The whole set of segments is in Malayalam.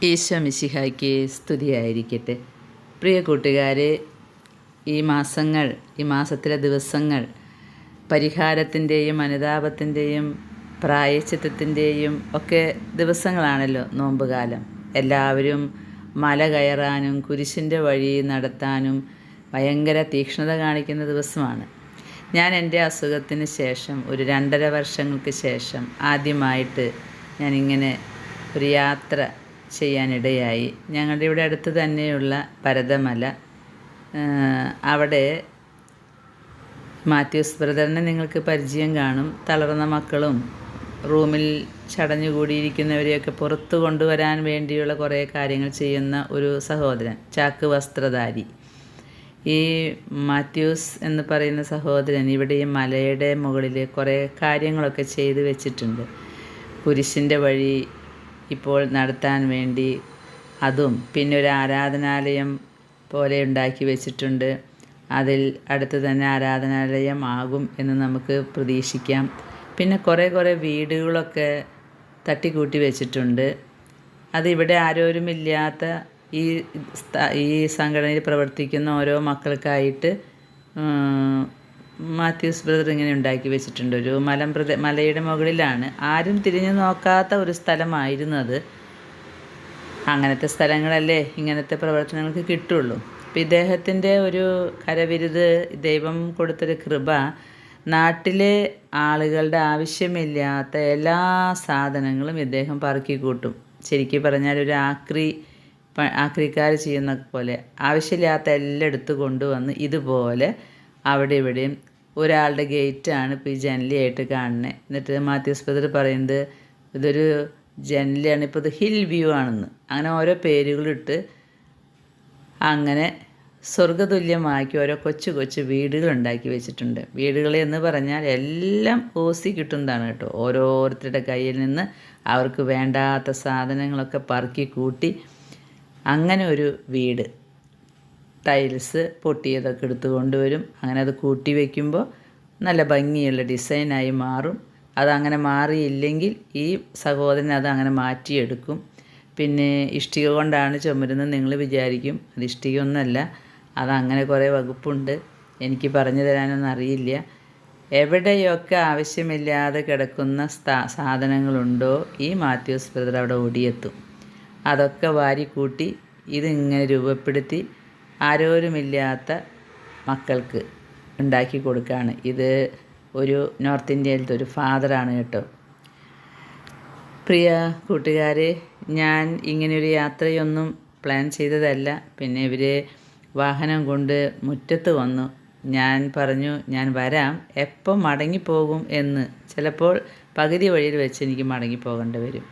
ഈശോ മിശിഹായ്ക്ക് സ്തുതിയായിരിക്കട്ടെ. പ്രിയ കൂട്ടുകാരെ, ഈ മാസത്തിലെ ദിവസങ്ങൾ പരിഹാരത്തിൻ്റെയും അനുതാപത്തിൻ്റെയും പ്രായശ്ചിത്തത്തിൻ്റെയും ഒക്കെ ദിവസങ്ങളാണല്ലോ നോമ്പുകാലം. എല്ലാവരും മല കയറാനും കുരിശിൻ്റെ വഴി നടത്താനും ഭയങ്കര തീക്ഷ്ണത കാണിക്കുന്ന ദിവസമാണ്. ഞാൻ എൻ്റെ അസുഖത്തിന് ശേഷം ഒരു 2.5 വർഷങ്ങൾക്ക് ശേഷം ആദ്യമായിട്ട് ഞാനിങ്ങനെ ഒരു യാത്ര ചെയ്യാനിടയായി. ഞങ്ങളുടെ ഇവിടെ അടുത്ത് തന്നെയുള്ള പരതമല, അവിടെ മാത്യൂസ് ബ്രദറിനെ നിങ്ങൾക്ക് പരിചയം കാണും. തളർന്ന മക്കളും റൂമിൽ ചടഞ്ഞുകൂടിയിരിക്കുന്നവരെയൊക്കെ പുറത്തു കൊണ്ടുവരാൻ വേണ്ടിയുള്ള കുറേ കാര്യങ്ങൾ ചെയ്യുന്ന ഒരു സഹോദരൻ, ചാക്ക് വസ്ത്രധാരി. ഈ മാത്യൂസ് എന്ന് പറയുന്ന സഹോദരൻ ഇവിടെ ഈ മലയുടെ മുകളിൽ കുറേ കാര്യങ്ങളൊക്കെ ചെയ്തു വെച്ചിട്ടുണ്ട്. കുരിശിൻ്റെ വഴി ഇപ്പോൾ നടത്താൻ വേണ്ടി അതും, പിന്നെ ഒരു ആരാധനാലയം പോലെ ഉണ്ടാക്കി വെച്ചിട്ടുണ്ട്. അതിൽ അടുത്ത് തന്നെ ആരാധനാലയം ആകും എന്ന് നമുക്ക് പ്രതീക്ഷിക്കാം. പിന്നെ കുറേ വീടുകളൊക്കെ തട്ടിക്കൂട്ടി വെച്ചിട്ടുണ്ട്. അതിവിടെ ആരോരുമില്ലാത്ത ഈ സംഘടനയിൽ പ്രവർത്തിക്കുന്ന ഓരോ മക്കൾക്കായിട്ട് മാത്യൂസ് ബ്രദർ ഇങ്ങനെ ഉണ്ടാക്കി വെച്ചിട്ടുണ്ട്. ഒരു മലയുടെ മുകളിലാണ്. ആരും തിരിഞ്ഞു നോക്കാത്ത ഒരു സ്ഥലമായിരുന്നു അത്. അങ്ങനത്തെ സ്ഥലങ്ങളല്ലേ ഇങ്ങനത്തെ പ്രവർത്തനങ്ങൾക്ക് കിട്ടുള്ളൂ. അപ്പം ഇദ്ദേഹത്തിൻ്റെ ഒരു കരവിരുത്, ദൈവം കൊടുത്തൊരു കൃപ, നാട്ടിലെ ആളുകളുടെ ആവശ്യമില്ലാത്ത എല്ലാ സാധനങ്ങളും ഇദ്ദേഹം പറക്കി കൂട്ടും. ശരിക്കും പറഞ്ഞാൽ ഒരു ആക്രിക്കാർ ചെയ്യുന്ന പോലെ ആവശ്യമില്ലാത്ത എല്ലാം എടുത്ത് കൊണ്ടുവന്ന് ഇതുപോലെ അവിടെ ഇവിടെയും ഒരാളുടെ ഗേറ്റാണ് ഇപ്പോൾ ഈ ജനലിയായിട്ട് കാണുന്നത്. എന്നിട്ട് മാത്യൂസ് ബ്രദർ പറയുന്നത് ഇതൊരു ജനലിയാണ്, ഇപ്പോൾ ഇത് ഹിൽ വ്യൂ ആണെന്ന്. അങ്ങനെ ഓരോ പേരുകളിട്ട് അങ്ങനെ സ്വർഗതുല്യമാക്കി ഓരോ കൊച്ചു വീടുകൾ ഉണ്ടാക്കി വെച്ചിട്ടുണ്ട്. വീടുകൾ എന്ന് പറഞ്ഞാൽ എല്ലാം ഓസി കിട്ടുന്നതാണ് കേട്ടോ. ഓരോരുത്തരുടെ കയ്യിൽ നിന്ന് അവർക്ക് വേണ്ടാത്ത സാധനങ്ങളൊക്കെ പറക്കി കൂട്ടി അങ്ങനെ ഒരു വീട്, ടൈൽസ് പൊട്ടിയതൊക്കെ എടുത്ത് കൊണ്ടുവരും. അങ്ങനെ അത് കൂട്ടി വയ്ക്കുമ്പോൾ നല്ല ഭംഗിയുള്ള ഡിസൈനായി മാറും. അതങ്ങനെ മാറിയില്ലെങ്കിൽ ഈ സഹോദരൻ അത് അങ്ങനെ മാറ്റിയെടുക്കും. പിന്നെ ഇഷ്ടിക കൊണ്ടാണ് ചുമരുന്നത് നിങ്ങൾ വിചാരിക്കും. അത് ഇഷ്ടിക ഒന്നല്ല, അതങ്ങനെ കുറേ വകുപ്പുണ്ട്. എനിക്ക് പറഞ്ഞു തരാനൊന്നും അറിയില്ല. എവിടെയൊക്കെ ആവശ്യമില്ലാതെ കിടക്കുന്ന സാധനങ്ങളുണ്ടോ ഈ മാത്യൂസ് ബ്രദർ അവിടെ ഓടിയെത്തും. അതൊക്കെ വാരിക്കൂട്ടി ഇതിങ്ങനെ രൂപപ്പെടുത്തി ആരോരുമില്ലാത്ത മക്കൾക്ക് ഉണ്ടാക്കി കൊടുക്കുകയാണ്. ഇത് ഒരു നോർത്ത് ഇന്ത്യയിലത്തെ ഒരു ഫാദറാണ് കേട്ടോ. പ്രിയ കൂട്ടുകാരെ, ഞാൻ ഇങ്ങനെയൊരു യാത്രയൊന്നും പ്ലാൻ ചെയ്തതല്ല. പിന്നെ ഇവർ വാഹനം കൊണ്ട് മുറ്റത്ത് വന്നു. ഞാൻ പറഞ്ഞു ഞാൻ വരാം, എപ്പം മടങ്ങിപ്പോകും എന്ന്. ചിലപ്പോൾ പകുതി വഴിയിൽ വെച്ച് എനിക്ക് മടങ്ങിപ്പോകേണ്ടി വരും.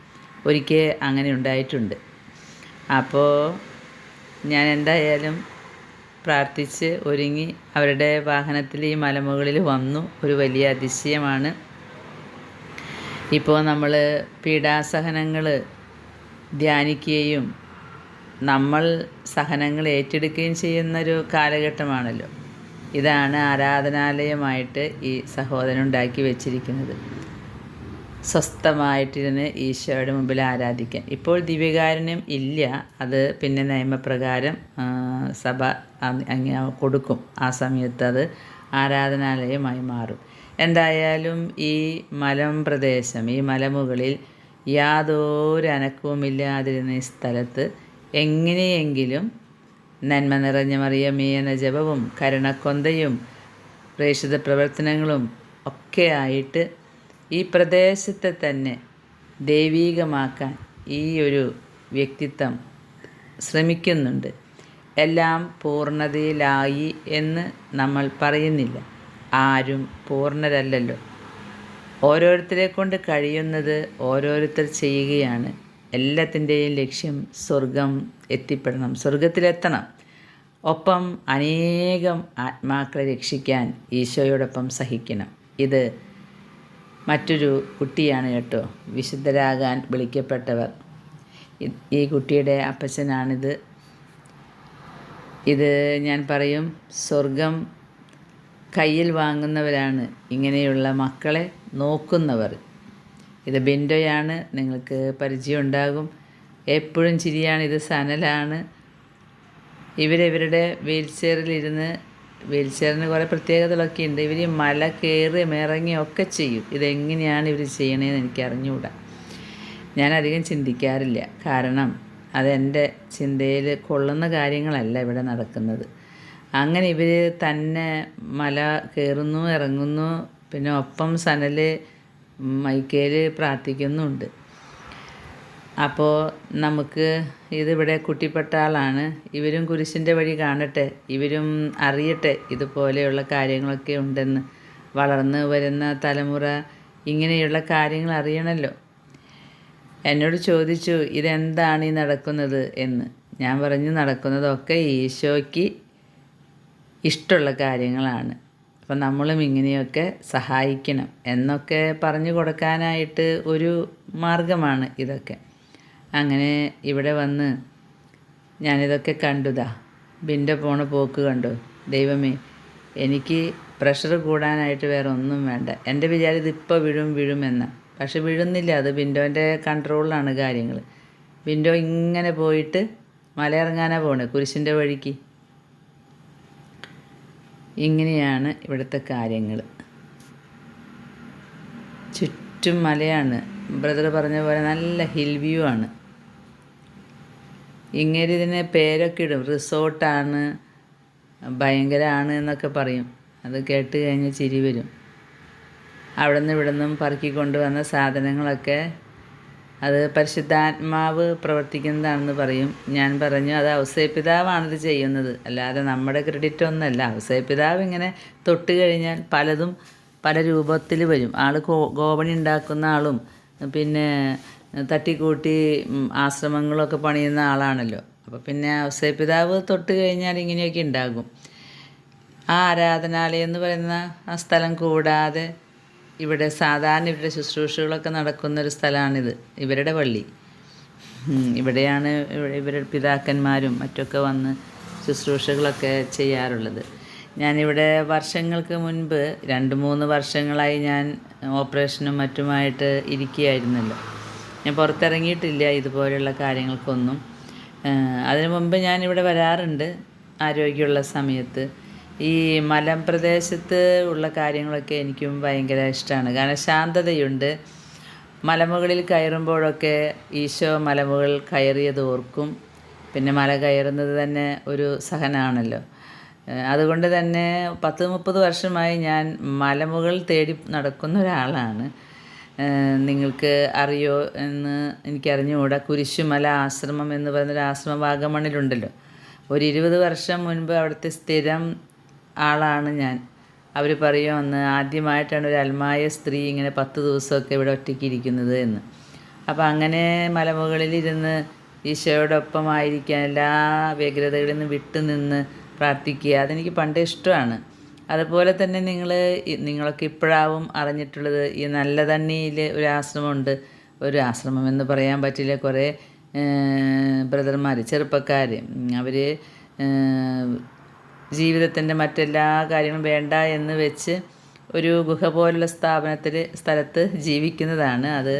ഒരിക്കൽ അങ്ങനെ ഉണ്ടായിട്ടുണ്ട്. അപ്പോൾ ഞാൻ എന്തായാലും പ്രാർത്ഥിച്ച് ഒരുങ്ങി അവരുടെ വാഹനത്തിൽ ഈ മലമുകളിൽ വന്നു. ഒരു വലിയ അതിശയമാണ്. ഇപ്പോൾ നമ്മൾ പീഡാസഹനങ്ങൾ ധ്യാനിക്കുകയും നമ്മൾ സഹനങ്ങൾ ഏറ്റെടുക്കുകയും ചെയ്യുന്നൊരു കാലഘട്ടമാണല്ലോ. ഇതാണ് ആരാധനാലയമായിട്ട് ഈ സഹോദരൻ ഉണ്ടാക്കി വെച്ചിരിക്കുന്നത്. സ്വസ്ഥമായിട്ടിരുന്ന് ഈശോയുടെ മുമ്പിൽ ആരാധിക്കാൻ. ഇപ്പോൾ ദിവ്യകാരുണ്യം ഇല്ല, അത് പിന്നെ നിയമപ്രകാരം സഭ കൊടുക്കും. ആ സമയത്ത് അത് ആരാധനാലയമായി മാറും. എന്തായാലും ഈ മലമ്പ്രദേശം, ഈ മലമുകളിൽ യാതൊരു അനക്കവുമില്ലാതിരുന്ന ഈ സ്ഥലത്ത് എങ്ങനെയെങ്കിലും നന്മ നിറഞ്ഞ മറിയമേ എന്ന ജപവും കരുണക്കൊന്തയും പ്രേക്ഷിത പ്രവർത്തനങ്ങളും ഒക്കെ ആയിട്ട് ഈ പ്രദേശത്തെ തന്നെ ദൈവീകമാക്കാൻ ഈ ഒരു വ്യക്തിത്വം ശ്രമിക്കുന്നുണ്ട്. എല്ലാം പൂർണ്ണതയിലായി എന്ന് നമ്മൾ പറയുന്നില്ല. ആരും പൂർണ്ണരല്ലല്ലോ. ഓരോരുത്തരെ കൊണ്ട് കഴിയുന്നത് ഓരോരുത്തർ ചെയ്യുകയാണ്. എല്ലാത്തിൻ്റെയും ലക്ഷ്യം സ്വർഗം എത്തിപ്പെടണം, സ്വർഗത്തിലെത്തണം. ഒപ്പം അനേകം ആത്മാക്കളെ രക്ഷിക്കാൻ ഈശോയോടൊപ്പം സഹിക്കണം. ഇത് മറ്റൊരു കുട്ടിയാണ് കേട്ടോ, വിശുദ്ധരാകാൻ വിളിക്കപ്പെട്ടവർ. ഈ കുട്ടിയുടെ അപ്പച്ചനാണിത്. ഇത് ഞാൻ പറയും, സ്വർഗം കയ്യിൽ വാങ്ങുന്നവരാണ് ഇങ്ങനെയുള്ള മക്കളെ നോക്കുന്നവർ. ഇത് ബിൻഡോയാണ്, നിങ്ങൾക്ക് പരിചയം ഉണ്ടാകും. എപ്പോഴും ചിരിയാണ്. ഇത് സനലാണ്. ഇവരുടെ വീൽ ചെയറിന് കുറേ പ്രത്യേകതകളൊക്കെ ഉണ്ട്. ഇവർ മല കയറുകയും ഇറങ്ങുകയും ഒക്കെ ചെയ്യും. ഇതെങ്ങനെയാണ് ഇവർ ചെയ്യണതെന്ന് എനിക്ക് അറിഞ്ഞുകൂടാ. ഞാനധികം ചിന്തിക്കാറില്ല. കാരണം അതെൻ്റെ ചിന്തയിൽ കൊള്ളുന്ന കാര്യങ്ങളല്ല ഇവിടെ നടക്കുന്നത്. അങ്ങനെ ഇവർ തന്നെ മല കയറുന്നു, ഇറങ്ങുന്നു, പിന്നെ ഒപ്പം സനൽ മൈക്കയിൽ പ്രാർത്ഥിക്കുന്നുണ്ട്. അപ്പോൾ നമുക്ക് ഇതിവിടെ കുട്ടിപ്പെട്ട ആളാണ്. ഇവരും കുരിശിൻ്റെ വഴി കാണട്ടെ, ഇവരും അറിയട്ടെ ഇതുപോലെയുള്ള കാര്യങ്ങളൊക്കെ ഉണ്ടെന്ന്. വളർന്നു വരുന്ന തലമുറ ഇങ്ങനെയുള്ള കാര്യങ്ങൾ അറിയണമല്ലോ. എന്നോട് ചോദിച്ചു ഇതെന്താണ് ഈ നടക്കുന്നത് എന്ന്. ഞാൻ പറഞ്ഞു നടക്കുന്നതൊക്കെ ഈശോയ്ക്ക് ഇഷ്ടമുള്ള കാര്യങ്ങളാണ്. അപ്പം നമ്മളും ഇങ്ങനെയൊക്കെ സഹായിക്കണം എന്നൊക്കെ പറഞ്ഞു കൊടുക്കാനായിട്ട് ഒരു മാർഗമാണ് ഇതൊക്കെ. അങ്ങനെ ഇവിടെ വന്ന് ഞാനിതൊക്കെ കണ്ടുതാ. ബിൻ്റെ പോണ പോക്ക് കണ്ടു. ദൈവമേ, എനിക്ക് പ്രഷർ കൂടാനായിട്ട് വേറെ ഒന്നും വേണ്ട. എൻ്റെ വിചാരം ഇതിപ്പോൾ വീഴുമെന്ന. പക്ഷെ വീഴുന്നില്ല. അത് ബിൻഡോൻ്റെ കൺട്രോളിലാണ് കാര്യങ്ങൾ. ബിൻഡോ ഇങ്ങനെ പോയിട്ട് മലയിറങ്ങാനാണ് പോണേ കുരിശിൻ്റെ വഴിക്ക്. ഇങ്ങനെയാണ് ഇവിടുത്തെ കാര്യങ്ങൾ. ചുറ്റും മലയാണ്. ബ്രദർ പറഞ്ഞ പോലെ നല്ല ഹിൽ വ്യൂ ആണ്. ഇങ്ങനെ ഇതിന് പേരൊക്കെ ഇടും. റിസോർട്ടാണ്, ഭയങ്കരമാണ് എന്നൊക്കെ പറയും. അത് കേട്ട് കഴിഞ്ഞാൽ ചിരി വരും. അവിടെ നിന്ന് ഇവിടെ നിന്നും പറക്കിക്കൊണ്ടുവന്ന സാധനങ്ങളൊക്കെ അത് പരിശുദ്ധാത്മാവ് പ്രവർത്തിക്കുന്നതാണെന്ന് പറയും. ഞാൻ പറഞ്ഞു അത് ഔസേപ്പിതാവാണിത് ചെയ്യുന്നത്, അല്ലാതെ നമ്മുടെ ക്രെഡിറ്റ് ഒന്നല്ല. ഔസേപ്പിതാവ് ഇങ്ങനെ തൊട്ട് കഴിഞ്ഞാൽ പലതും പല രൂപത്തിൽ വരും. ആൾ ഗോപണി ഉണ്ടാക്കുന്ന ആളും പിന്നെ തട്ടിക്കൂട്ടി ആശ്രമങ്ങളൊക്കെ പണിയുന്ന ആളാണല്ലോ. അപ്പോൾ പിന്നെ ഔസേപ്പിതാവ് തൊട്ട് കഴിഞ്ഞാൽ ഇങ്ങനെയൊക്കെ ഉണ്ടാകും. ആ ആരാധനാലയം എന്ന് പറയുന്ന ആ സ്ഥലം കൂടാതെ ഇവിടെ സാധാരണ ഇവരുടെ ശുശ്രൂഷകളൊക്കെ നടക്കുന്നൊരു സ്ഥലമാണിത്. ഇവരുടെ പള്ളി ഇവിടെയാണ്. ഇവരുടെ പിതാക്കന്മാരും മറ്റൊക്കെ വന്ന് ശുശ്രൂഷകളൊക്കെ ചെയ്യാറുള്ളത്. ഞാനിവിടെ വർഷങ്ങൾക്ക് മുൻപ് 2-3 വർഷങ്ങളായി ഞാൻ ഓപ്പറേഷനും മറ്റുമായിട്ട് ഇരിക്കുകയായിരുന്നല്ലോ. ഞാൻ പുറത്തിറങ്ങിയിട്ടില്ല ഇതുപോലെയുള്ള കാര്യങ്ങൾക്കൊന്നും. അതിനു മുമ്പ് ഞാനിവിടെ വരാറുണ്ട് ആരോഗ്യമുള്ള സമയത്ത്. ഈ മലമ്പ്രദേശത്ത് ഉള്ള കാര്യങ്ങളൊക്കെ എനിക്കും ഭയങ്കര ഇഷ്ടമാണ്. കാരണം ശാന്തതയുണ്ട്. മലമുകളിൽ കയറുമ്പോഴൊക്കെ ഈശോ മലമുകൾ കയറിയത് ഓർക്കും. പിന്നെ മല കയറുന്നത് തന്നെ ഒരു സഹനമാണല്ലോ. അതുകൊണ്ട് തന്നെ 10-30 വർഷമായി ഞാൻ മലമുകൾ തേടി നടക്കുന്ന ഒരാളാണ്. നിങ്ങൾക്ക് അറിയോ എന്ന് എനിക്കറിഞ്ഞുകൂടാ. കുരിശുമല ആശ്രമം എന്ന് പറയുന്നൊരു ആശ്രമം വാഗമണ്ണിലുണ്ടല്ലോ. ഒരു 20 വർഷം മുൻപ് അവിടുത്തെ സ്ഥിരം ആളാണ് ഞാൻ. അവർ പറയും അന്ന് ആദ്യമായിട്ടാണ് ഒരു അൽമായ സ്ത്രീ ഇങ്ങനെ 10 ദിവസമൊക്കെ ഇവിടെ ഒറ്റയ്ക്ക് ഇരിക്കുന്നത് എന്ന്. അപ്പോൾ അങ്ങനെ മലമുകളിലിരുന്ന് ഈശോയോടൊപ്പമായിരിക്കാൻ എല്ലാ വ്യഗ്രതകളിൽ നിന്ന് വിട്ടുനിന്ന് പ്രാർത്ഥിക്കുക, അതെനിക്ക് പണ്ടേ ഇഷ്ടമാണ്. അതുപോലെ തന്നെ നിങ്ങളൊക്കെ ഇപ്പോഴാവും അറിഞ്ഞിട്ടുള്ളത് ഈ നല്ലതണ്ണിയിൽ ഒരു ആശ്രമമുണ്ട്. ഒരു ആശ്രമം എന്ന് പറയാൻ പറ്റില്ല, കുറേ ബ്രദർമാർ, ചെറുപ്പക്കാർ, അവർ ജീവിതത്തിൻ്റെ മറ്റെല്ലാ കാര്യങ്ങളും വേണ്ട എന്ന് വെച്ച് ഒരു ഗുഹ പോലുള്ള സ്ഥലത്ത് ജീവിക്കുന്നതാണ്. അത്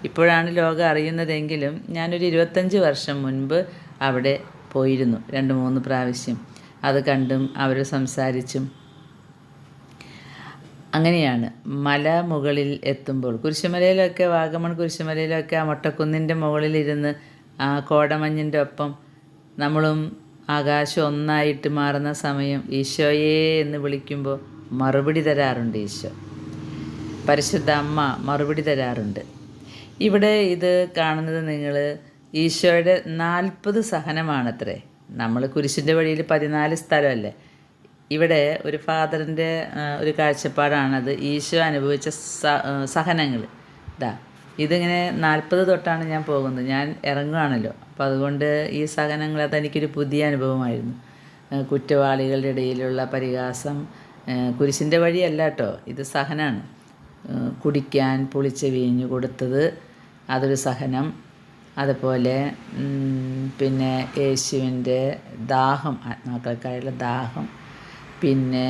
ഇപ്പോഴാണ് ലോകം അറിയുന്നതെങ്കിലും ഞാനൊരു 25 വർഷം മുൻപ് അവിടെ പോയിരുന്നു 2-3 പ്രാവശ്യം. അത് കണ്ടും അവർ സംസാരിച്ചും അങ്ങനെയാണ് മല മുകളിൽ എത്തുമ്പോൾ. കുരിശുമലയിലൊക്കെ, വാഗമൺ കുരിശുമലയിലൊക്കെ ആ മൊട്ടക്കുന്നിൻ്റെ മുകളിലിരുന്ന് ആ കോടമഞ്ഞിൻ്റെ ഒപ്പം നമ്മളും ആകാശം ഒന്നായിട്ട് മാറുന്ന സമയം ഈശോയേ എന്ന് വിളിക്കുമ്പോൾ മറുപടി തരാറുണ്ട് ഈശോ. പരിശുദ്ധ അമ്മ മറുപടി തരാറുണ്ട്. ഇവിടെ ഇത് കാണുന്നത് നിങ്ങൾ ഈശോയുടെ 40 സഹനമാണത്രേ. നമ്മൾ കുരിശിൻ്റെ വഴിയിൽ 14 സ്ഥലമല്ലേ. ഇവിടെ ഒരു ഫാദറിൻ്റെ ഒരു കാഴ്ചപ്പാടാണത്. ഈശോ അനുഭവിച്ച സഹനങ്ങൾ. ഇതിങ്ങനെ 40 തൊട്ടാണ് ഞാൻ പോകുന്നത്. ഞാൻ ഇറങ്ങുകയാണല്ലോ. അപ്പോൾ അതുകൊണ്ട് ഈ സഹനങ്ങൾ അതെനിക്കൊരു പുതിയ അനുഭവമായിരുന്നു. കുറ്റവാളികളുടെ ഇടയിലുള്ള പരിഹാസം. കുരിശിൻ്റെ വഴിയല്ല കേട്ടോ, ഇത് സഹനമാണ്. കുടിക്കാൻ പുളിച്ച വീഞ്ഞു കൊടുത്തത്, അതൊരു സഹനം. അതുപോലെ പിന്നെ യേശുവിൻ്റെ ദാഹം, ആത്മാക്കൾക്കായുള്ള ദാഹം. പിന്നെ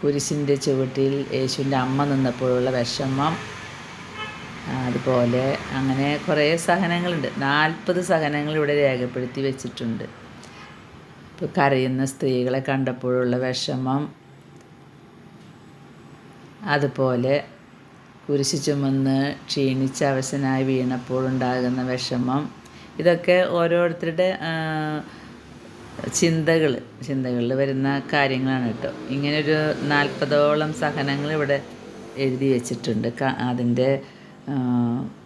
കുരിശിൻ്റെ ചുവട്ടിൽ യേശുവിൻ്റെ അമ്മ നിന്നപ്പോഴുള്ള വിഷമം. അതുപോലെ അങ്ങനെ കുറേ സഹനങ്ങളുണ്ട്. 40 സഹനങ്ങൾ ഇവിടെ രേഖപ്പെടുത്തി വെച്ചിട്ടുണ്ട്. ഇപ്പോൾ കരയുന്ന സ്ത്രീകളെ കണ്ടപ്പോഴുള്ള വിഷമം, അതുപോലെ കുരിശ് ചുമന്ന് ക്ഷീണിച്ച് അവശനായി വീണപ്പോഴുണ്ടാകുന്ന വിഷമം, ഇതൊക്കെ ഓരോരുത്തരുടെ ചിന്തകളിൽ വരുന്ന കാര്യങ്ങളാണ് കേട്ടോ. ഇങ്ങനൊരു 40ഓളം സഹനങ്ങൾ ഇവിടെ എഴുതി വെച്ചിട്ടുണ്ട്. അതിൻ്റെ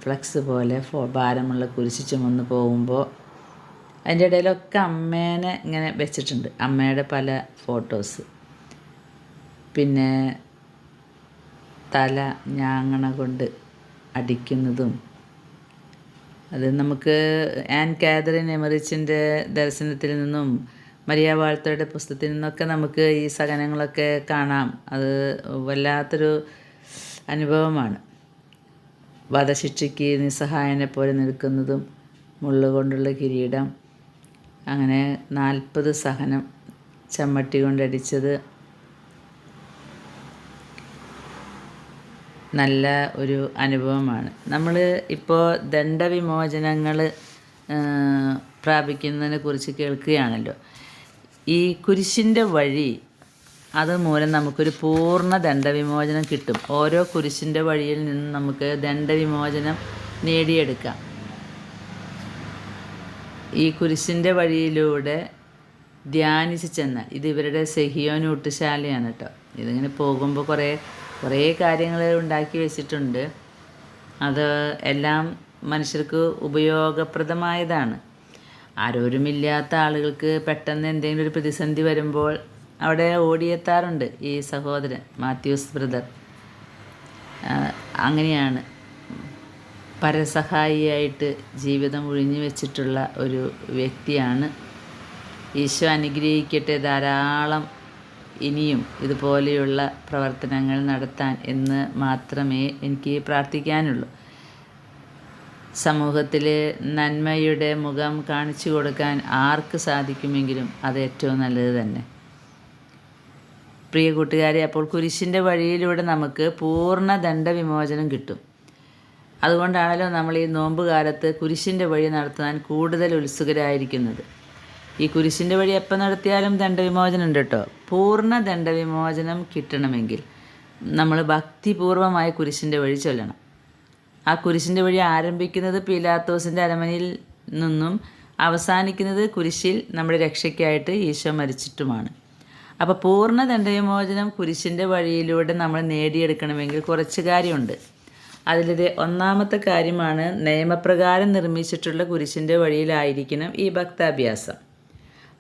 ഫ്ലക്സ് പോലെ ഭാരമുള്ള കുരിശ് ചുമന്ന് പോകുമ്പോൾ അതിൻ്റെ ഇടയിലൊക്കെ അമ്മേനെ ഇങ്ങനെ വെച്ചിട്ടുണ്ട്, അമ്മയുടെ പല ഫോട്ടോസ്. പിന്നെ തല ഞാങ്ങണ കൊണ്ട് അടിക്കുന്നതും, അത് നമുക്ക് ആൻ കാതറിൻ എമറിച്ചിൻ്റെ ദർശനത്തിൽ നിന്നും മരിയ വാഴ്ത്തയുടെ പുസ്തകത്തിൽ നിന്നൊക്കെ നമുക്ക് ഈ സഹനങ്ങളൊക്കെ കാണാം. അത് വല്ലാത്തൊരു അനുഭവമാണ്. വധശിക്ഷയ്ക്ക് നിസ്സഹായനെ പോലെ നിൽക്കുന്നതും, മുള്ളുകൊണ്ടുള്ള കിരീടം, അങ്ങനെ 40 സഹനം, ചമ്മട്ടി കൊണ്ടടിച്ചത്, നല്ല ഒരു അനുഭവമാണ്. നമ്മൾ ഇപ്പോൾ ദണ്ഡവിമോചനങ്ങൾ പ്രാപിക്കുന്നതിനെ കുറിച്ച് കേൾക്കുകയാണല്ലോ. ഈ കുരിശിൻ്റെ വഴി, അതുമൂലം നമുക്കൊരു പൂർണ്ണ ദണ്ഡവിമോചനം കിട്ടും. ഓരോ കുരിശിൻ്റെ വഴിയിൽ നിന്ന് നമുക്ക് ദണ്ഡവിമോചനം നേടിയെടുക്കാം. ഈ കുരിശിൻ്റെ വഴിയിലൂടെ ധ്യാനിച്ച് ചെന്നാൽ, ഇത് ഇവരുടെ സെഹിയോൻ ഊട്ടുശാലയാണ് കേട്ടോ. ഇതിങ്ങനെ പോകുമ്പോൾ കുറേ കാര്യങ്ങൾ ഉണ്ടാക്കി വെച്ചിട്ടുണ്ട്. അത് എല്ലാം മനുഷ്യർക്ക് ഉപയോഗപ്രദമായതാണ്. ആരോരുമില്ലാത്ത ആളുകൾക്ക് പെട്ടെന്ന് എന്തെങ്കിലും ഒരു പ്രതിസന്ധി വരുമ്പോൾ അവിടെ ഓടിയെത്താറുണ്ട് ഈ സഹോദരൻ മാത്യൂസ് ബ്രദർ. അങ്ങനെയാണ് പരസഹായിയായിട്ട് ജീവിതം ഒഴിഞ്ഞു വെച്ചിട്ടുള്ള ഒരു വ്യക്തിയാണ്. ഈശോ അനുഗ്രഹിക്കട്ടെ, ധാരാളം ഇനിയും ഇതുപോലെയുള്ള പ്രവർത്തനങ്ങൾ നടത്താൻ എന്ന് മാത്രമേ എനിക്ക് പ്രാർത്ഥിക്കാനുള്ളൂ. സമൂഹത്തിൽ നന്മയുടെ മുഖം കാണിച്ചു കൊടുക്കാൻ ആർക്ക് സാധിക്കുമെങ്കിലും അത് ഏറ്റവും നല്ലത് തന്നെ. പ്രിയ കൂട്ടുകാരെ, അപ്പോൾ കുരിശിൻ്റെ വഴിയിലൂടെ നമുക്ക് പൂർണ്ണ ദണ്ഡവിമോചനം കിട്ടും. അതുകൊണ്ടാണല്ലോ നമ്മൾ ഈ നോമ്പ് കാലത്ത് കുരിശിൻ്റെ വഴി നടത്താൻ കൂടുതൽ ഉത്സുകരായിരിക്കുന്നത്. ഈ കുരിശിൻ്റെ വഴി എപ്പോൾ നടത്തിയാലും ദണ്ഡവിമോചനം ഉണ്ട് കേട്ടോ. പൂർണ്ണ ദണ്ഡവിമോചനം കിട്ടണമെങ്കിൽ നമ്മൾ ഭക്തിപൂർവമായ കുരിശിൻ്റെ വഴി ചൊല്ലണം. ആ കുരിശിൻ്റെ വഴി ആരംഭിക്കുന്നത് പീലാത്തോസിൻ്റെ അരമനയിൽ നിന്നും അവസാനിക്കുന്നത് കുരിശിൽ നമ്മുടെ രക്ഷയ്ക്കായിട്ട് ഈശോ മരിച്ചിട്ടുമാണ്. അപ്പോൾ പൂർണ്ണ ദണ്ഡവിമോചനം കുരിശിൻ്റെ വഴിയിലൂടെ നമ്മൾ നേടിയെടുക്കണമെങ്കിൽ കുറച്ച് കാര്യമുണ്ട്. അതിലൊരു ഒന്നാമത്തെ കാര്യമാണ്, നിയമപ്രകാരം നിർമ്മിച്ചിട്ടുള്ള കുരിശിൻ്റെ വഴിയിലായിരിക്കണം ഈ ഭക്താഭ്യാസം.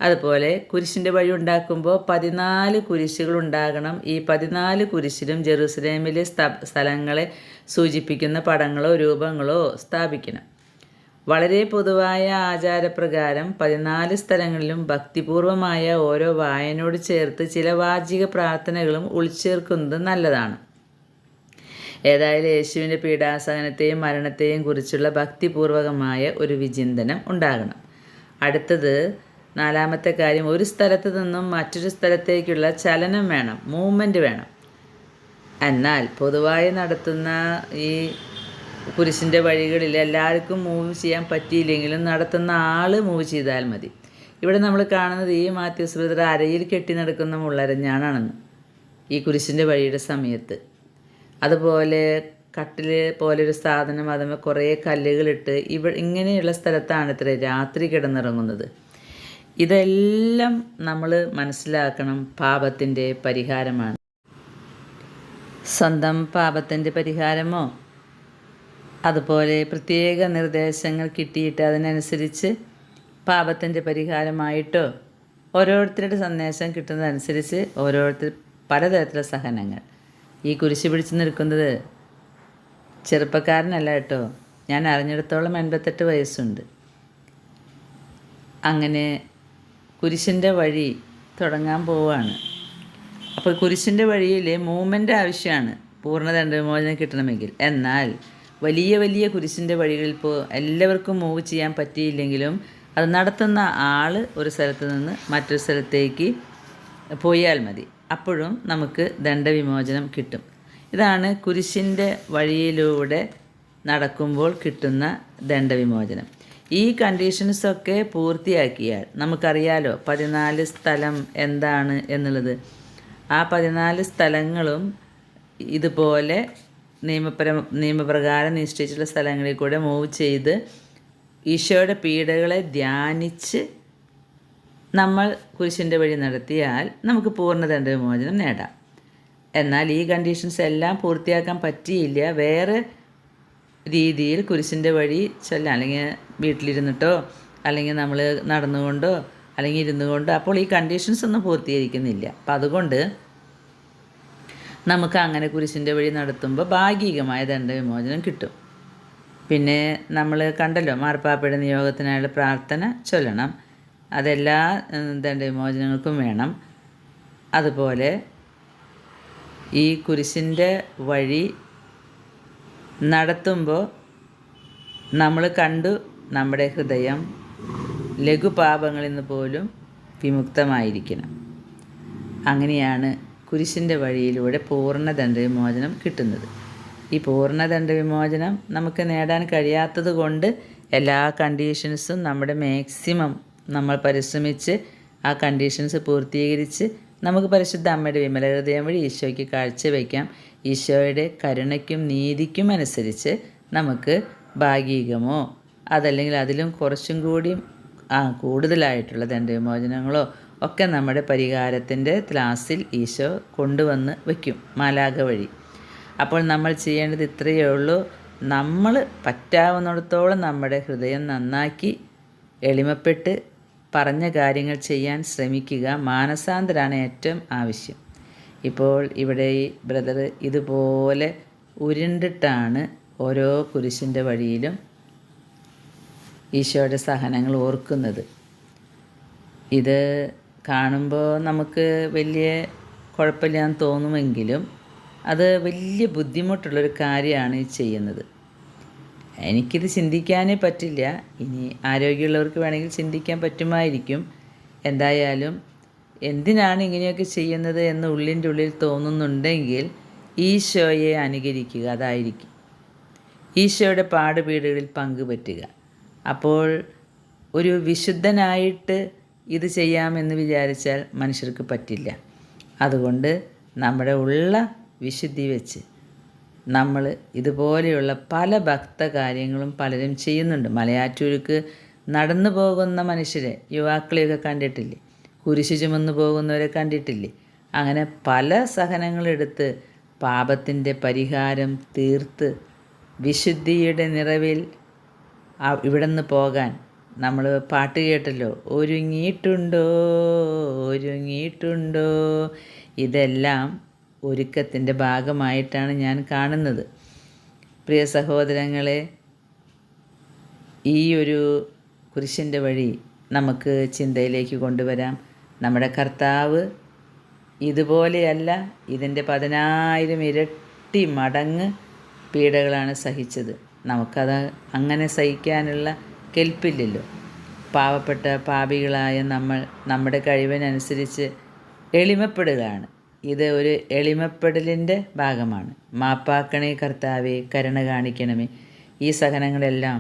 അതുപോലെ കുരിശിൻ്റെ വഴി ഉണ്ടാക്കുമ്പോൾ 14 കുരിശുകൾ ഉണ്ടാകണം. ഈ 14 കുരിശിലും ജെറുസലേമിലെ സ്ഥലങ്ങളെ സൂചിപ്പിക്കുന്ന പടങ്ങളോ രൂപങ്ങളോ സ്ഥാപിക്കണം. വളരെ പൊതുവായ ആചാരപ്രകാരം 14 സ്ഥലങ്ങളിലും ഭക്തിപൂർവമായ ഓരോ വായനയോട് ചേർത്ത് ചില വാചിക പ്രാർത്ഥനകളും ഉൾച്ചേർക്കുന്നത് നല്ലതാണ്. ഏതായാലും യേശുവിൻ്റെ പീഡാസഹനത്തെയും മരണത്തെയും കുറിച്ചുള്ള ഭക്തിപൂർവകമായ ഒരു വിചിന്തനം ഉണ്ടാകണം. അടുത്തത്, 4ാമത്തെ കാര്യം, ഒരു സ്ഥലത്ത് നിന്നും മറ്റൊരു സ്ഥലത്തേക്കുള്ള ചലനം വേണം, മൂവ്മെൻറ്റ് വേണം. എന്നാൽ പൊതുവായി നടത്തുന്ന ഈ കുരിശിൻ്റെ വഴികളിൽ എല്ലാവർക്കും മൂവ് ചെയ്യാൻ പറ്റിയില്ലെങ്കിലും നടത്തുന്ന ആൾ മൂവ് ചെയ്താൽ മതി. ഇവിടെ നമ്മൾ കാണുന്നത് ഈ മാത്യൂസ് ബ്രദർ അരയിൽ കെട്ടി നടക്കുന്ന മുള്ളരഞ്ഞാണെന്ന് ഈ കുരിശിൻ്റെ വഴിയുടെ സമയത്ത്. അതുപോലെ കട്ടിൽ പോലൊരു സാധനം, അതുമ്പോൾ കുറേ കല്ലുകളിട്ട് ഇങ്ങനെയുള്ള സ്ഥലത്താണ് ഇത്ര രാത്രി കിടന്നിറങ്ങുന്നത്. ഇതെല്ലാം നമ്മൾ മനസ്സിലാക്കണം, പാപത്തിൻ്റെ പരിഹാരമാണ്. സ്വന്തം പാപത്തിൻ്റെ പരിഹാരമോ അതുപോലെ പ്രത്യേക നിർദ്ദേശങ്ങൾ കിട്ടിയിട്ട് അതിനനുസരിച്ച് പാപത്തിൻ്റെ പരിഹാരമായിട്ടോ ഓരോരുത്തരുടെ സന്ദേശം കിട്ടുന്നതനുസരിച്ച് ഓരോരുത്തർ പലതരത്തിലുള്ള സഹനങ്ങൾ. ഈ കുരിശ് പിടിച്ച് നിൽക്കുന്നത് ചെറുപ്പക്കാരനല്ല കേട്ടോ. ഞാൻ അറിഞ്ഞിടത്തോളം 88 വയസ്സുണ്ട്. അങ്ങനെ കുരിശിൻ്റെ വഴി തുടങ്ങാൻ പോവുകയാണ്. അപ്പോൾ കുരിശിൻ്റെ വഴിയിൽ മൂവ്മെൻ്റ് ആവശ്യമാണ് പൂർണ്ണ ദണ്ഡവിമോചനം കിട്ടണമെങ്കിൽ. എന്നാൽ വലിയ വലിയ കുരിശിൻ്റെ വഴികളിൽ ഇപ്പോൾ എല്ലാവർക്കും മൂവ് ചെയ്യാൻ പറ്റിയില്ലെങ്കിലും അത് നടത്തുന്ന ആൾ ഒരു സ്ഥലത്ത് നിന്ന് മറ്റൊരു സ്ഥലത്തേക്ക് പോയാൽ മതി. അപ്പോഴും നമുക്ക് ദണ്ഡവിമോചനം കിട്ടും. ഇതാണ് കുരിശിൻ്റെ വഴിയിലൂടെ നടക്കുമ്പോൾ കിട്ടുന്ന ദണ്ഡവിമോചനം. ഈ കണ്ടീഷൻസൊക്കെ പൂർത്തിയാക്കിയാൽ നമുക്കറിയാലോ 14 സ്ഥലം എന്താണ് എന്നുള്ളത്. ആ 14 സ്ഥലങ്ങളും ഇതുപോലെ നിയമപ്രകാരം നിശ്ചയിച്ചിട്ടുള്ള സ്ഥലങ്ങളിൽ കൂടെ മൂവ് ചെയ്ത് ഈശോയുടെ പീഡകളെ ധ്യാനിച്ച് നമ്മൾ കുരിശിൻ്റെ വഴി നടത്തിയാൽ നമുക്ക് പൂർണ്ണ ദണ്ഡവിമോചനം നേടാം. എന്നാൽ ഈ കണ്ടീഷൻസ് എല്ലാം പൂർത്തിയാക്കാൻ പറ്റിയില്ല. വേറെ രീതിയിൽ കുരിശിൻ്റെ വഴി ചെല്ലാം, അല്ലെങ്കിൽ വീട്ടിലിരുന്നിട്ടോ അല്ലെങ്കിൽ നമ്മൾ നടന്നുകൊണ്ടോ അല്ലെങ്കിൽ ഇരുന്നു കൊണ്ടോ, അപ്പോൾ ഈ കണ്ടീഷൻസ് ഒന്നും പൂർത്തീകരിക്കുന്നില്ല. അപ്പം അതുകൊണ്ട് നമുക്ക് അങ്ങനെ കുരിശിൻ്റെ വഴി നടത്തുമ്പോൾ ഭാഗികമായ ദണ്ഡവിമോചനം കിട്ടും. പിന്നെ നമ്മൾ കണ്ടല്ലോ, മാർപ്പാപ്പയുടെ നിയോഗത്തിനായുള്ള പ്രാർത്ഥന ചൊല്ലണം. അതെല്ലാ ദണ്ഡവിമോചനങ്ങൾക്കും വേണം. അതുപോലെ ഈ കുരിശിൻ്റെ വഴി നടത്തുമ്പോൾ നമ്മൾ കണ്ടു നമ്മുടെ ഹൃദയം ലഘുപാപങ്ങളിൽ നിന്ന് പോലും വിമുക്തമായിരിക്കണം. അങ്ങനെയാണ് കുരിശിൻ്റെ വഴിയിലൂടെ പൂർണ്ണ ദണ്ഡവിമോചനം കിട്ടുന്നത്. ഈ പൂർണ്ണ ദണ്ഡവിമോചനം നമുക്ക് നേടാൻ കഴിയാത്തത് കൊണ്ട് എല്ലാ കണ്ടീഷൻസും നമ്മുടെ മാക്സിമം നമ്മൾ പരിശ്രമിച്ച് ആ കണ്ടീഷൻസ് പൂർത്തീകരിച്ച് നമുക്ക് പരിശുദ്ധ അമ്മയുടെ വിമല ഹൃദയം വഴി ഈശോയ്ക്ക് കാഴ്ചവെക്കാം. ഈശോയുടെ കരുണയ്ക്കും നീതിക്കും അനുസരിച്ച് നമുക്ക് ഭാഗികമോ അതല്ലെങ്കിൽ അതിലും കുറച്ചും കൂടി കൂടുതലായിട്ടുള്ള ദണ്ഡവിമോചനങ്ങളോ ഒക്കെ നമ്മുടെ പരിഹാരത്തിൻ്റെ ത്ലാസിൽ ഈശോ കൊണ്ടുവന്ന് വയ്ക്കും മാലാഖ വഴി. അപ്പോൾ നമ്മൾ ചെയ്യേണ്ടത് ഇത്രയേ ഉള്ളൂ. നമ്മൾ പറ്റാവുന്നിടത്തോളം നമ്മുടെ ഹൃദയം നന്നാക്കി എളിമപ്പെട്ട് പറഞ്ഞ കാര്യങ്ങൾ ചെയ്യാൻ ശ്രമിക്കുക. മാനസാന്തരമാണ് ഏറ്റവും ആവശ്യം. ഇപ്പോൾ ഇവിടെ ഈ ബ്രദർ ഇതുപോലെ ഉരുണ്ടിട്ടാണ് ഓരോ കുരിശിൻ്റെ വഴിയിലും ഈശോയുടെ സഹനങ്ങൾ ഓർക്കുന്നത്. ഇത് കാണുമ്പോൾ നമുക്ക് വലിയ കുഴപ്പമില്ലാന്ന് തോന്നുമെങ്കിലും അത് വലിയ ബുദ്ധിമുട്ടുള്ളൊരു കാര്യമാണ് ഈ ചെയ്യുന്നത്. എനിക്കിത് ചിന്തിക്കാനേ പറ്റില്ല. ഇനി ആരോഗ്യമുള്ളവർക്ക് വേണമെങ്കിൽ ചിന്തിക്കാൻ പറ്റുമായിരിക്കും. എന്തായാലും എന്തിനാണ് ഇങ്ങനെയൊക്കെ ചെയ്യുന്നത് എന്ന് ഉള്ളിൻ്റെ ഉള്ളിൽ തോന്നുന്നുണ്ടെങ്കിൽ ഈശോയെ അനുകരിക്കുക, അതായിരിക്കും. ഈശോയുടെ പാടുപീടുകളിൽ പങ്കുപറ്റുക. അപ്പോൾ ഒരു വിശുദ്ധനായിട്ട് ഇത് ചെയ്യാമെന്ന് വിചാരിച്ചാൽ മനുഷ്യർക്ക് പറ്റില്ല. അതുകൊണ്ട് നമ്മുടെ ഉള്ള വിശുദ്ധി വെച്ച് നമ്മൾ ഇതുപോലെയുള്ള പല ഭക്തകാര്യങ്ങളും പലരും ചെയ്യുന്നുണ്ട്. മലയാറ്റൂർക്ക് നടന്നു പോകുന്ന മനുഷ്യരെ, യുവാക്കളെയൊക്കെ കണ്ടിട്ടില്ലേ? കുരിശ് ചുമന്നു പോകുന്നവരെ കണ്ടിട്ടില്ലേ? അങ്ങനെ പല സഹനങ്ങളെടുത്ത് പാപത്തിൻ്റെ പരിഹാരം തീർത്ത് വിശുദ്ധിയുടെ നിറവിൽ ഇവിടെ നിന്ന് പോകാൻ നമ്മൾ പാട്ട് കേട്ടല്ലോ, ഒരുങ്ങിയിട്ടുണ്ടോ ഒരുങ്ങിയിട്ടുണ്ടോ. ഇതെല്ലാം ഒരുക്കത്തിൻ്റെ ഭാഗമായിട്ടാണ് ഞാൻ കാണുന്നത്. പ്രിയ സഹോദരങ്ങളെ, ഈ ഒരു കുരിശിൻ്റെ വഴി നമുക്ക് ചിന്തയിലേക്ക് കൊണ്ടുവരാം. നമ്മുടെ കർത്താവ് ഇതുപോലെയല്ല, ഇതിൻ്റെ 10,000 ഇരട്ടി മടങ്ങ് പീഡകളാണ് സഹിച്ചത്. നമുക്കത് അങ്ങനെ സഹിക്കാനുള്ള കെൽപ്പില്ലല്ലോ. പാവപ്പെട്ട പാപികളായ നമ്മൾ നമ്മുടെ കഴിവിനനുസരിച്ച് എളിമപ്പെടുകയാണ്. ഇത് ഒരു എളിമപ്പെടലിൻ്റെ ഭാഗമാണ്. മാപ്പാക്കണേ കർത്താവേ, കരുണ കാണിക്കണമേ. ഈ സഹനങ്ങളെല്ലാം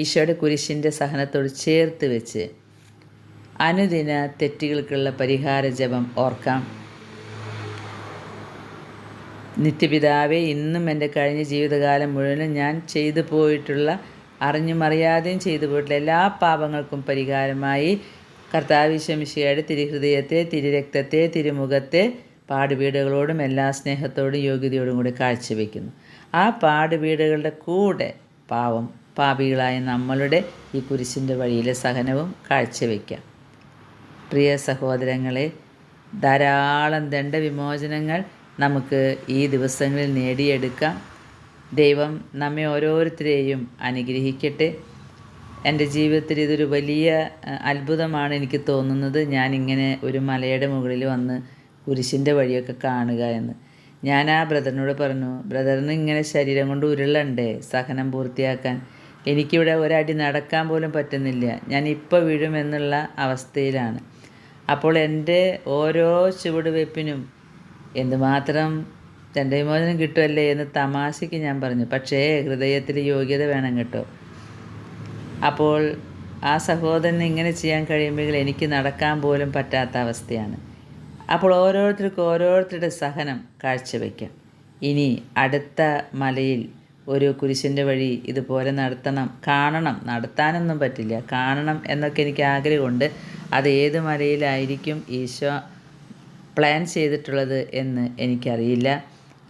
ഈശോയുടെ കുരിശിൻ്റെ സഹനത്തോട് ചേർത്ത് വെച്ച് അനുദിന തെറ്റുകൾക്കുള്ള പരിഹാര ജപം ഓർക്കാം. നിത്യപിതാവേ, ഇന്നും എൻ്റെ കഴിഞ്ഞ ജീവിതകാലം മുഴുവനും ഞാൻ ചെയ്തു പോയിട്ടുള്ള, അറിഞ്ഞും അറിയാതെയും ചെയ്തു പോയിട്ടുള്ള എല്ലാ പാപങ്ങൾക്കും പരിഹാരമായി കർത്താവ് ഈശോ മിശിഹായുടെ തിരുഹൃദയത്തെ, തിരുരക്തത്തെ, തിരുമുഖത്തെ പാടുപീടുകളോടും എല്ലാ സ്നേഹത്തോടും യോഗ്യതയോടും കൂടി കാഴ്ചവെക്കുന്നു. ആ പാടുപീടുകളുടെ കൂടെ പാപികളായ നമ്മളുടെ ഈ കുരിശിൻ്റെ വഴിയിലെ സഹനവും കാഴ്ചവെക്കാം. പ്രിയ സഹോദരങ്ങളെ, ധാരാളം ദണ്ഡവിമോചനങ്ങൾ നമുക്ക് ഈ ദിവസങ്ങളിൽ നേടിയെടുക്കാം. ദൈവം നമ്മെ ഓരോരുത്തരെയും അനുഗ്രഹിക്കട്ടെ. എൻ്റെ ജീവിതത്തിൽ ഇതൊരു വലിയ അത്ഭുതമാണ് എനിക്ക് തോന്നുന്നത്. ഞാനിങ്ങനെ ഒരു മലയുടെ മുകളിൽ വന്ന് കുരിശിൻ്റെ വഴിയൊക്കെ കാണുക എന്ന്. ഞാൻ ആ ബ്രദറിനോട് പറഞ്ഞു, ബ്രദറിന് ഇങ്ങനെ ശരീരം കൊണ്ട് ഉരുളണ്ടേ സഹനം പൂർത്തിയാക്കാൻ? എനിക്കിവിടെ ഒരടി നടക്കാൻ പോലും പറ്റുന്നില്ല, ഞാൻ ഇപ്പോൾ വീഴുമെന്നുള്ള അവസ്ഥയിലാണ്. അപ്പോൾ എൻ്റെ ഓരോ ചുവടുവയ്പ്പിനും എന്തുമാത്രം ദണ്ഡവിമോചനം കിട്ടുമല്ലേ എന്ന് തമാശയ്ക്ക് ഞാൻ പറഞ്ഞു. പക്ഷേ ഹൃദയത്തിൽ യോഗ്യത വേണം കേട്ടോ. അപ്പോൾ ആ സഹോദരന് ഇങ്ങനെ ചെയ്യാൻ കഴിയുമെങ്കിൽ എനിക്ക് നടക്കാൻ പോലും പറ്റാത്ത അവസ്ഥയാണ്. അപ്പോൾ ഓരോരുത്തർക്കും ഓരോരുത്തരുടെ സഹനം കാഴ്ചവെക്കാം. ഇനി അടുത്ത മലയിൽ ഒരു കുരിശിൻ്റെ വഴി ഇതുപോലെ കാണണം, നടത്താനൊന്നും പറ്റില്ല, കാണണം എന്നൊക്കെ എനിക്ക് ആഗ്രഹമുണ്ട്. അത് ഏത് മലയിലായിരിക്കും ഈശോ പ്ലാൻ ചെയ്തിട്ടുള്ളത് എന്ന് എനിക്കറിയില്ല.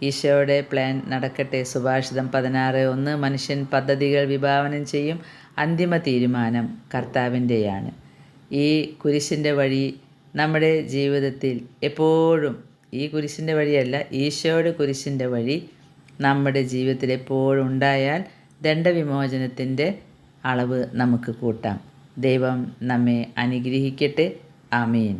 ഈശോയുടെ പ്ലാൻ നടക്കട്ടെ. സുഭാഷിതം 16:1 മനുഷ്യൻ പദ്ധതികൾ വിഭാവനം ചെയ്യും, അന്തിമ തീരുമാനം കർത്താവിൻ്റെയാണ്. ഈ കുരിശിൻ്റെ വഴി നമ്മുടെ ജീവിതത്തിൽ എപ്പോഴും, ഈ കുരിശിൻ്റെ വഴിയല്ല, ഈശോയുടെ കുരിശിൻ്റെ വഴി നമ്മുടെ ജീവിതത്തിൽ എപ്പോഴും ഉണ്ടായാൽ ദണ്ഡവിമോചനത്തിൻ്റെ അളവ് നമുക്ക് കൂട്ടാം. ദൈവം നമ്മെ അനുഗ്രഹിക്കട്ടെ. ആമീൻ.